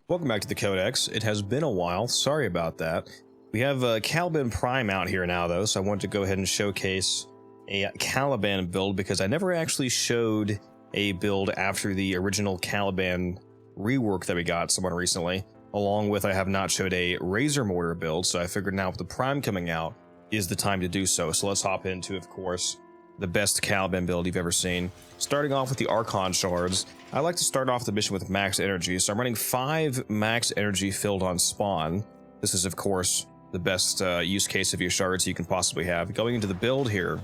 Welcome back to the Codex. It has been a while, sorry about that. We have Caliban Prime out here now though, so I wanted to go ahead and showcase a Caliban build because I never actually showed a build after the original Caliban rework that we got somewhat recently. Along with I have not showed a Razor Mortar build, so I figured now with the Prime coming out is the time to do so. So let's hop into, of course, the best Caliban build you've ever seen. Starting off with the Archon Shards, I like to start off the mission with max energy, so I'm running 5 max energy filled on spawn. This is, of course, the best use case of your shards you can possibly have. Going into the build here,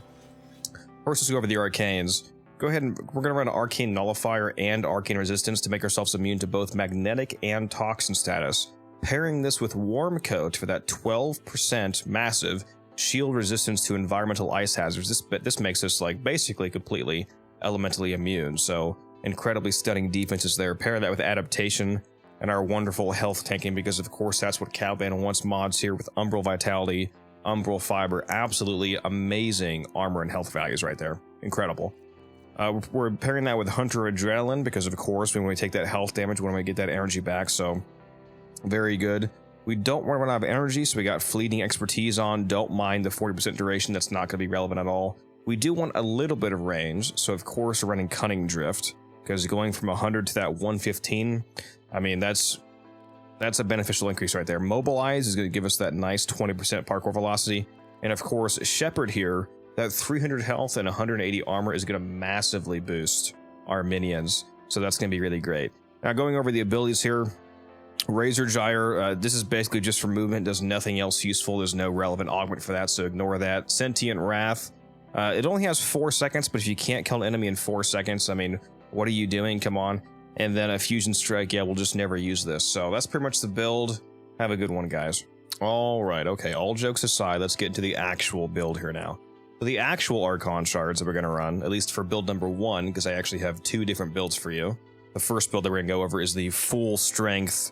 first let's go over the arcanes. Go ahead and we're going to run Arcane Nullifier and Arcane Resistance to make ourselves immune to both magnetic and toxin status. Pairing this with Warm Coat for that 12% massive shield resistance to environmental ice hazards. This makes us like basically completely elementally immune. So incredibly stunning defenses there. Pair that with adaptation and our wonderful health tanking, because of course that's what Caliban wants mods here with Umbral Vitality, Umbral Fiber. Absolutely amazing armor and health values right there. Incredible. We're pairing that with Hunter Adrenaline because of course when we take that health damage, when we get that energy back. So very good. We don't want to run out of energy, so we got Fleeting Expertise on. Don't mind the 40% duration. That's not going to be relevant at all. We do want a little bit of range, so of course we're running Cunning Drift, because going from 100 to that 115, I mean, that's a beneficial increase right there. Mobilize is going to give us that nice 20% parkour velocity. And of course, Shepherd here, that 300 health and 180 armor is going to massively boost our minions. So that's going to be really great. Now going over the abilities here, Razor Gyre, this is basically just for movement, does nothing else useful. There's no relevant augment for that, so ignore that. Sentient Wrath, it only has 4 seconds, but if you can't kill an enemy in 4 seconds, I mean, what are you doing? Come on. And then a Fusion Strike, yeah, we'll just never use this. So that's pretty much the build. Have a good one, guys. All right, okay, all jokes aside, let's get into the actual build here now. So the actual Archon Shards that we're going to run, at least for build number 1, because I actually have 2 different builds for you. The first build that we're going to go over is the full strength,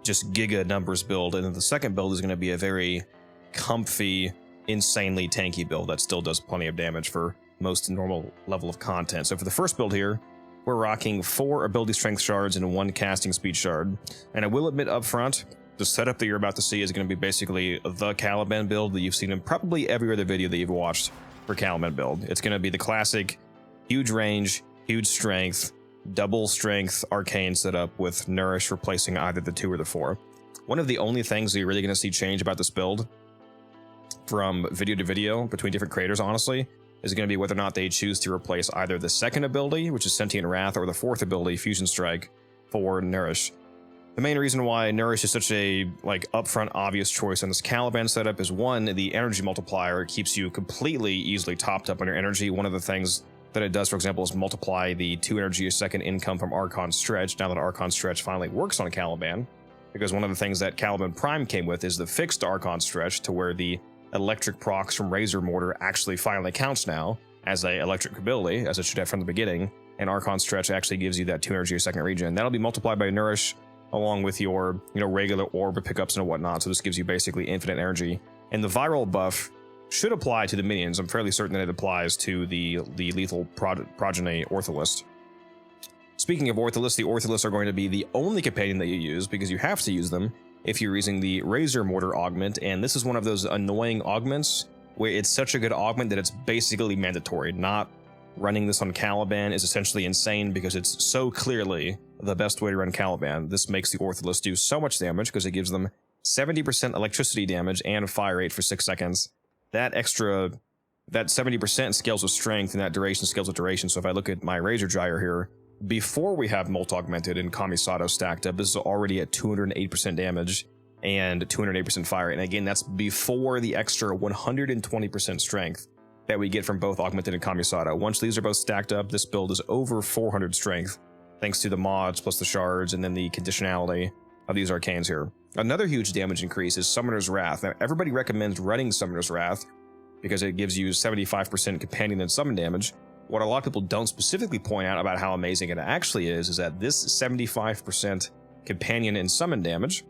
just giga numbers build, and then the second build is going to be a very comfy, insanely tanky build that still does plenty of damage for most normal level of content. So for the first build here, we're rocking 4 ability strength shards and 1 casting speed shard. And I will admit up front, the setup that you're about to see is going to be basically the Caliban build that you've seen in probably every other video that you've watched for Caliban build. It's going to be the classic huge range, huge strength, double strength arcane setup with Nourish replacing either the 2 or the 4. One of the only things that you're really going to see change about this build from video to video between different creators, honestly, is going to be whether or not they choose to replace either the second ability, which is Sentient Wrath, or the 4th ability, Fusion Strike, for Nourish. The main reason why Nourish is such a upfront obvious choice in this Caliban setup is 1, the energy multiplier keeps you completely easily topped up on your energy. One of the things that it does, for example, is multiply the 2 energy a second income from Archon Stretch, now that Archon Stretch finally works on Caliban, because one of the things that Caliban Prime came with is the fixed Archon Stretch, to where the electric procs from Razor Mortar actually finally counts now as a electric ability, as it should have from the beginning, and Archon Stretch actually gives you that 2 energy a second regen. That'll be multiplied by Nourish, along with your regular orb pickups and whatnot, so this gives you basically infinite energy. And the viral buff should apply to the minions. I'm fairly certain that it applies to the lethal progeny Ortholist. Speaking of Ortholists, the Ortholists are going to be the only companion that you use, because you have to use them if you're using the Razor Mortar augment, and this is one of those annoying augments where it's such a good augment that it's basically mandatory. Not running this on Caliban is essentially insane because it's so clearly the best way to run Caliban. This makes the Ortholist do so much damage because it gives them 70% electricity damage and fire rate for 6 seconds. That 70% scales with strength, and that duration scales with duration. So if I look at my Razor Gyre here, before we have Molt Augmented and Kamisato stacked up, this is already at 208% damage and 208% fire rate. And again, that's before the extra 120% strength that we get from both Augmented and Kamisato. Once these are both stacked up, this build is over 400 strength, thanks to the mods plus the shards and then the conditionality of these arcanes here. Another huge damage increase is Summoner's Wrath. Now, everybody recommends running Summoner's Wrath because it gives you 75% companion and summon damage. What a lot of people don't specifically point out about how amazing it actually is that this 75% companion and summon damage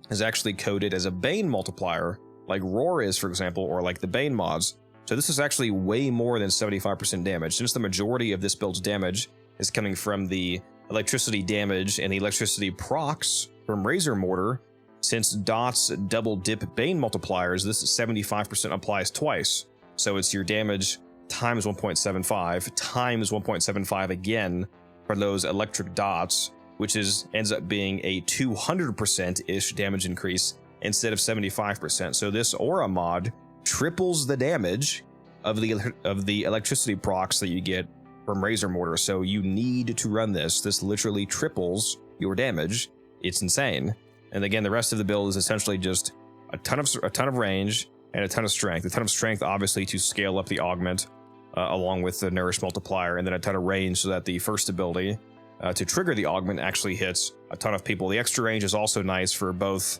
is actually coded as a Bane multiplier, like Roar is, for example, or like the Bane mods. So this is actually way more than 75% damage, since the majority of this build's damage is coming from the electricity damage and the electricity procs from Razor Mortar. Since Dot's double dip Bane multipliers, this 75% applies twice. So it's your damage times 1.75 times 1.75 again for those electric dots, which ends up being a 200%-ish damage increase instead of 75%. So this aura mod triples the damage of the electricity procs that you get from Razor Mortar. So you need to run this. This literally triples your damage. It's insane. And again, the rest of the build is essentially just a ton of range and a ton of strength. A ton of strength, obviously, to scale up the augment, along with the nourish multiplier, and then a ton of range so that the first ability to trigger the augment actually hits a ton of people. The extra range is also nice for both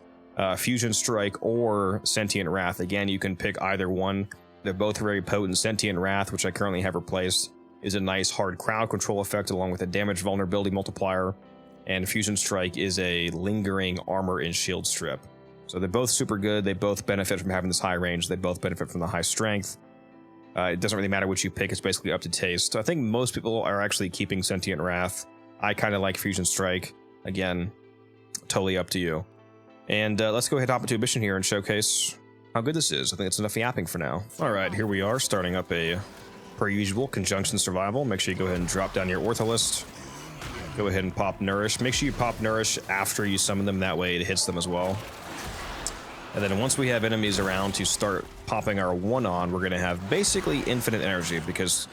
Fusion Strike or Sentient Wrath. Again, you can pick either one. They're both very potent. Sentient Wrath, which I currently have replaced, is a nice hard crowd control effect along with a damage vulnerability multiplier. And Fusion Strike is a lingering armor and shield strip. So they're both super good. They both benefit from having this high range. They both benefit from the high strength. It doesn't really matter which you pick. It's basically up to taste. I think most people are actually keeping Sentient Wrath. I kind of like Fusion Strike. Again, totally up to you. And let's go ahead and hop into a mission here and showcase how good this is. I think it's enough yapping for now. All right, here we are starting up a, per usual, Conjunction Survival. Make sure you go ahead and drop down your Ortho list. Go ahead and pop Nourish. Make sure you pop Nourish after you summon them. That way it hits them as well. And then once we have enemies around to start popping our 1 on, we're going to have basically infinite energy, because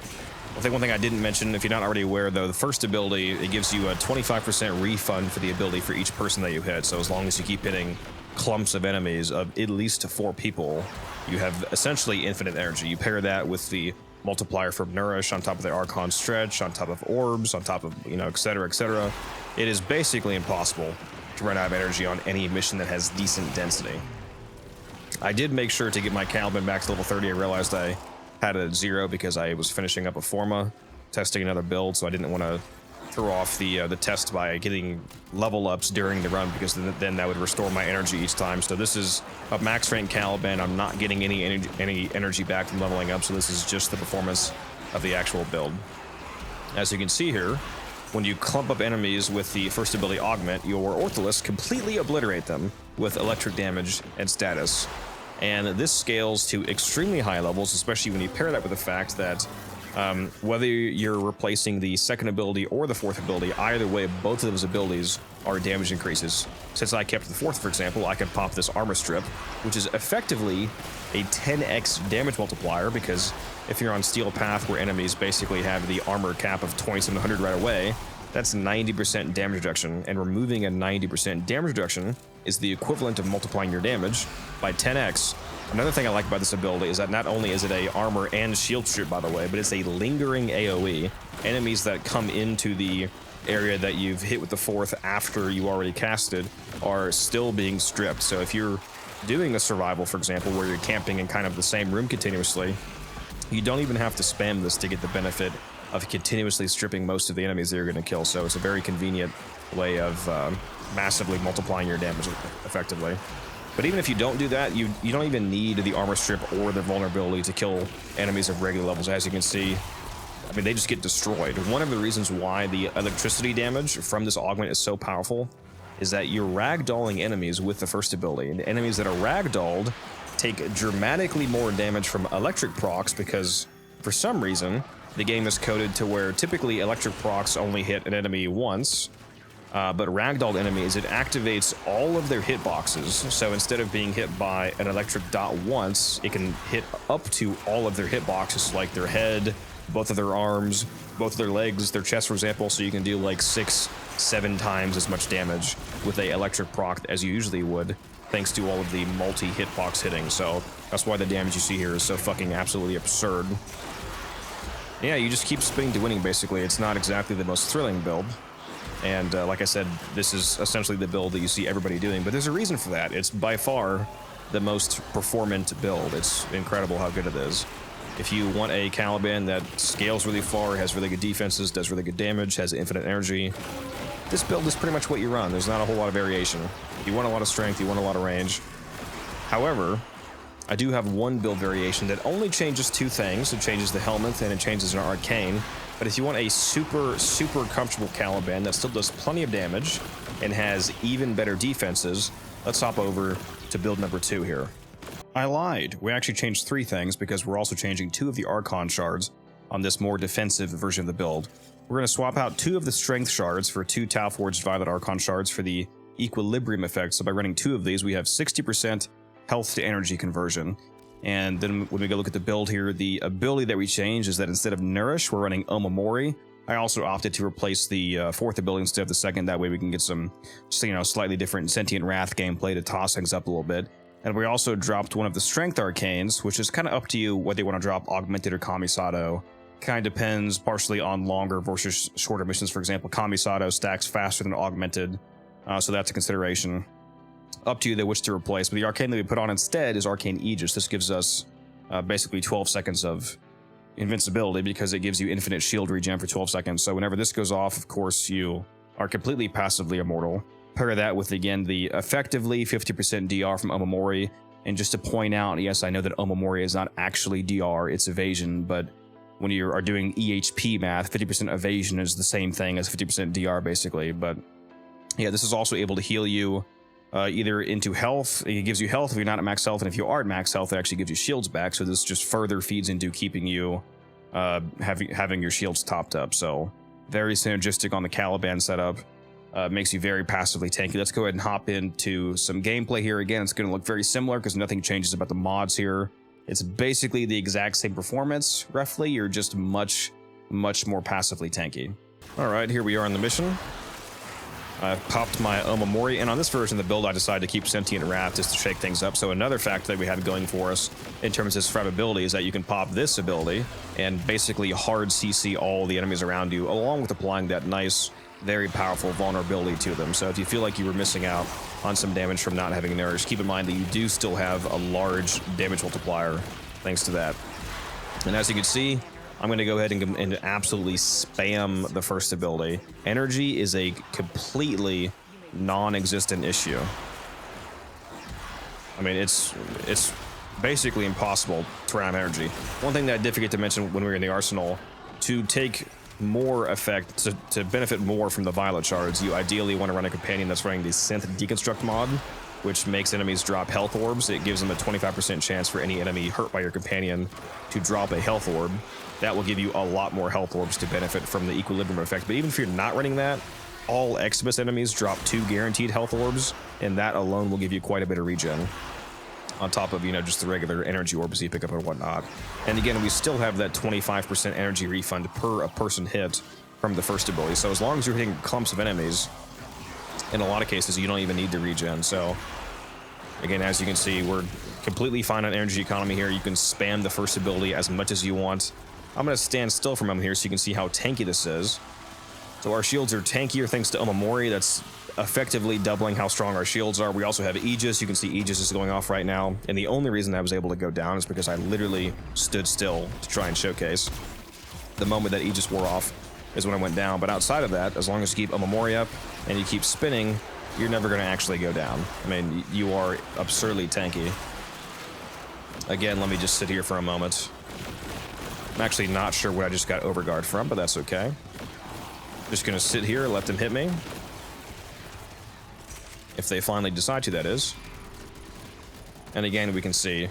I think one thing I didn't mention, if you're not already aware, though, the first ability, it gives you a 25% refund for the ability for each person that you hit. So as long as you keep hitting clumps of enemies of at least 4 people, you have essentially infinite energy. You pair that with the multiplier from Nourish on top of the Archon Stretch, on top of Orbs, on top of, etc., etc. It is basically impossible to run out of energy on any mission that has decent density. I did make sure to get my Caliban back to level 30. I realized I had it at 0 because I was finishing up a Forma, testing another build, so I didn't want to throw off the test by getting level ups during the run, because then that would restore my energy each time. So this is a max rank Caliban. I'm not getting any energy back from leveling up, so this is just the performance of the actual build. As you can see here, when you clump up enemies with the first ability Augment, your Ortholis completely obliterate them with electric damage and status. And this scales to extremely high levels, especially when you pair that with the fact that whether you're replacing the second ability or the fourth ability, either way, both of those abilities are damage increases. Since I kept the fourth, for example, I could pop this Armor Strip, which is effectively a 10x damage multiplier, because if you're on Steel Path where enemies basically have the armor cap of 2700 right away, that's 90% damage reduction, and removing a 90% damage reduction is the equivalent of multiplying your damage by 10x. Another thing I like about this ability is that not only is it a armor and shield strip, by the way, but it's a lingering AoE. Enemies that come into the area that you've hit with the fourth after you already casted are still being stripped. So if you're doing a survival, for example, where you're camping in kind of the same room continuously, you don't even have to spam this to get the benefit of continuously stripping most of the enemies that you're going to kill. So it's a very convenient way of massively multiplying your damage effectively. But even if you don't do that, you don't even need the armor strip or the vulnerability to kill enemies of regular levels. As you can see, I mean, they just get destroyed. One of the reasons why the electricity damage from this augment is so powerful is that you're ragdolling enemies with the first ability. And the enemies that are ragdolled take dramatically more damage from electric procs, because for some reason, the game is coded to where typically electric procs only hit an enemy once, but ragdolled enemies, it activates all of their hitboxes. So instead of being hit by an electric dot once, it can hit up to all of their hitboxes, like their head, both of their arms, both of their legs, their chest, for example. So you can do like 6-7 times as much damage with a electric proc as you usually would, thanks to all of the multi-hitbox hitting. So that's why the damage you see here is so fucking absolutely absurd. Yeah, you just keep spinning to winning, basically. It's not exactly the most thrilling build. And like I said, this is essentially the build that you see everybody doing, but there's a reason for that. It's by far the most performant build. It's incredible how good it is. If you want a Caliban that scales really far, has really good defenses, does really good damage, has infinite energy, this build is pretty much what you run. There's not a whole lot of variation. You want a lot of strength, you want a lot of range. However, I do have one build variation that only changes 2 things. It changes the helmet and it changes an arcane. But if you want a super comfortable Caliban that still does plenty of damage and has even better defenses, let's hop over to build number 2 here. I lied. We actually changed 3 things because we're also changing 2 of the Archon shards on this more defensive version of the build. We're going to swap out 2 of the Strength shards for 2 Tau Forged Violet Archon shards for the Equilibrium effect. So by running 2 of these, we have 60% health to energy conversion. And then when we go look at the build here, the ability that we change is that instead of Nourish, we're running Omamori. I also opted to replace the 4th ability instead of the 2nd. That way we can get some, slightly different Sentient Wrath gameplay to toss things up a little bit. And we also dropped one of the Strength Arcanes, which is kind of up to you whether you want to drop Augmented or Kamisato. Kind of depends partially on longer versus shorter missions. For example, Kamisato stacks faster than Augmented, so that's a consideration. Up to you which to replace, but the arcane that we put on instead is Arcane Aegis. This gives us basically 12 seconds of invincibility because it gives you infinite shield regen for 12 seconds. So whenever this goes off, of course, you are completely passively immortal. Pair that with, again, the effectively 50% DR from Omamori. And just to point out, yes, I know that Omamori is not actually DR, it's evasion, but when you are doing EHP math, 50% evasion is the same thing as 50% DR, basically. But yeah, this is also able to heal you either into health. It gives you health if you're not at max health, and if you are at max health, it actually gives you shields back. So this just further feeds into keeping you having your shields topped up. So very synergistic on the Caliban setup. Makes you very passively tanky. Let's go ahead and hop into some gameplay here. Again, it's going to look very similar because nothing changes about the mods here. It's basically the exact same performance, roughly. You're just much more passively tanky. All right, here we are on the mission. I've popped my Omamori, and on this version of the build, I decided to keep Sentient Wrath just to shake things up. So another fact that we have going for us in terms of survivability is that you can pop this ability and basically hard CC all the enemies around you, along with applying that nice, very powerful vulnerability to them. So if you feel like you were missing out on some damage from not having Nourish, keep in mind that you do still have a large damage multiplier thanks to that. And as you can see, I'm going to go ahead and absolutely spam the first ability. Energy is a completely non-existent issue. I mean, it's basically impossible to run out of energy. One thing that I did forget to mention when we were in the arsenal, to take more effect, to benefit more from the Violet Shards, you ideally want to run a companion that's running the Synth Deconstruct mod, which makes enemies drop health orbs. It gives them a 25% chance for any enemy hurt by your companion to drop a health orb. That will give you a lot more health orbs to benefit from the Equilibrium effect. But even if you're not running that, all Exodus enemies drop 2 guaranteed health orbs, and that alone will give you quite a bit of regen, on top of, just the regular energy orbs you pick up and whatnot. And again, we still have that 25% energy refund per a person hit from the first ability. So as long as you're hitting clumps of enemies, in a lot of cases, you don't even need the regen. So again, as you can see, we're completely fine on energy economy here. You can spam the first ability as much as you want. I'm going to stand still for a moment here so you can see how tanky this is. So our shields are tankier thanks to Omamori. That's effectively doubling how strong our shields are. We also have Aegis. You can see Aegis is going off right now. And the only reason I was able to go down is because I literally stood still to try and showcase. The moment that Aegis wore off is when I went down. But outside of that, as long as you keep Omamori up and you keep spinning, you're never going to actually go down. I mean, you are absurdly tanky. Again, let me just sit here for a moment. I'm actually not sure what I just got overguard from, but that's okay. Just going to sit here, let them hit me. If they finally decide to, that is. And again, we can see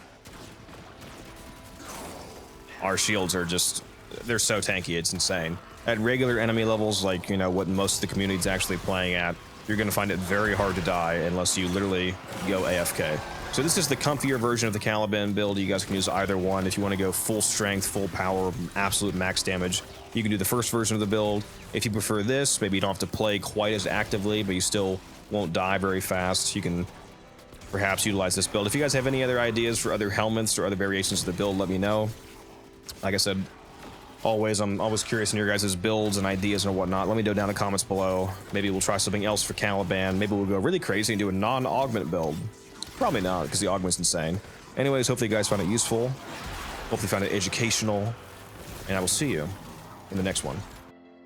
our shields are just, they're so tanky, it's insane. At regular enemy levels, like, what most of the community is actually playing at, you're going to find it very hard to die unless you literally go AFK. So this is the comfier version of the Caliban build. You guys can use either one. If you want to go full strength, full power, absolute max damage, you can do the first version of the build. If you prefer this, maybe you don't have to play quite as actively, but you still won't die very fast, you can perhaps utilize this build. If you guys have any other ideas for other helmets or other variations of the build, let me know. Like I said, I'm always curious in your guys' builds and ideas and whatnot. Let me know down in the comments below. Maybe we'll try something else for Caliban. Maybe we'll go really crazy and do a non-augment build. Probably not, because the augment's insane. Anyways, hopefully you guys found it useful. Hopefully you found it educational. And I will see you in the next one.